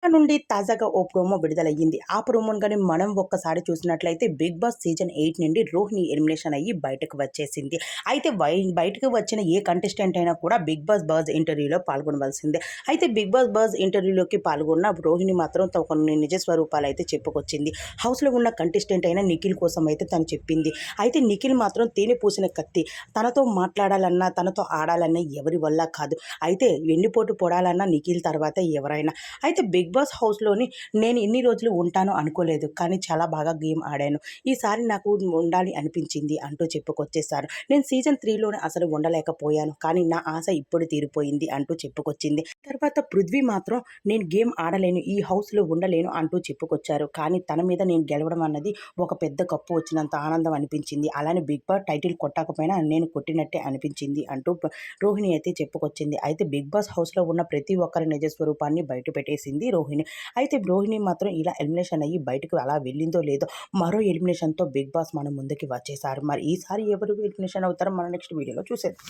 నుండి తాజాగా ఓ ప్రోమో విడుదలయ్యింది. ఆ ప్రోమోను గాని మనం ఒక్కసారి చూసినట్లయితే 'బిగ్ బాస్' సీజన్ 8 నుండి రోహిణి ఎలిమినేషన్ అయ్యి బయటకు వచ్చేసింది. అయితే బయటకు వచ్చిన ఏ కంటెస్టెంట్ అయినా కూడా 'బిగ్ బాస్' బజ్ ఇంటర్వ్యూలో పాల్గొనవలసిందే. అయితే 'బిగ్ బాస్' బజ్ ఇంటర్వ్యూలోకి పాల్గొన్న రోహిణి మాత్రం కొన్ని నిజ స్వరూపాలైతే చెప్పుకొచ్చింది. హౌస్‌లో ఉన్న కంటెస్టెంట్ అయిన నిఖిల్ కోసం అయితే తను చెప్పింది. అయితే నిఖిల్ మాత్రం తేనె పూసిన కత్తి. తనతో మాట్లాడాలన్నా, తనతో ఆడాలన్నా ఎవరి వల్ల కాదు. అయితే వెన్నుపోటు పొడాలన్నా నిఖిల్ తర్వాతే ఎవరైనా. అయితే 'బిగ్ బాస్' హౌస్‌లోని నేను ఇన్ని రోజులు ఉంటాను అనుకోలేదు. కానీ చాలా బాగా గేమ్ ఆడాను. ఈసారి నాకు ఉండాలి అనిపించింది అంటూ చెప్పుకొచ్చేసారు. నేను సీజన్ 3లోనే అసలు ఉండలేకపోయాను. కానీ నా ఆశ ఇప్పుడు తీరిపోయింది అంటూ చెప్పుకొచ్చింది. తర్వాత పృథ్వీ మాత్రం నేను గేమ్ ఆడలేను, ఈ హౌస్‌లో ఉండలేను అంటూ చెప్పుకొచ్చారు. కానీ తన మీద నేను గెలవడం అన్నది ఒక పెద్ద కప్పు వచ్చినంత ఆనందం అనిపించింది. అలానే 'బిగ్ బాస్' టైటిల్ కొట్టకపోయినా నేను కొట్టినట్టే అనిపించింది అంటూ రోహిణి అయితే చెప్పుకొచ్చింది. అయితే 'బిగ్ బాస్' హౌస్‌లో ఉన్న ప్రతి ఒక్కరి నిజ స్వరూపాన్ని బయట పెట్టేసింది రోహిణి. అయితే రోహిణి మాత్రం ఇలా ఎలిమినేషన్ అయ్యి బయటకు అలా వెళ్ళిందో లేదో మరో ఎలిమినేషన్‌తో 'బిగ్ బాస్' మన ముందుకి వచ్చేసారు. మరి ఈసారి ఎవరు ఎలిమినేషన్ అవుతారో మనం నెక్స్ట్ వీడియోలో చూసేద్దాం.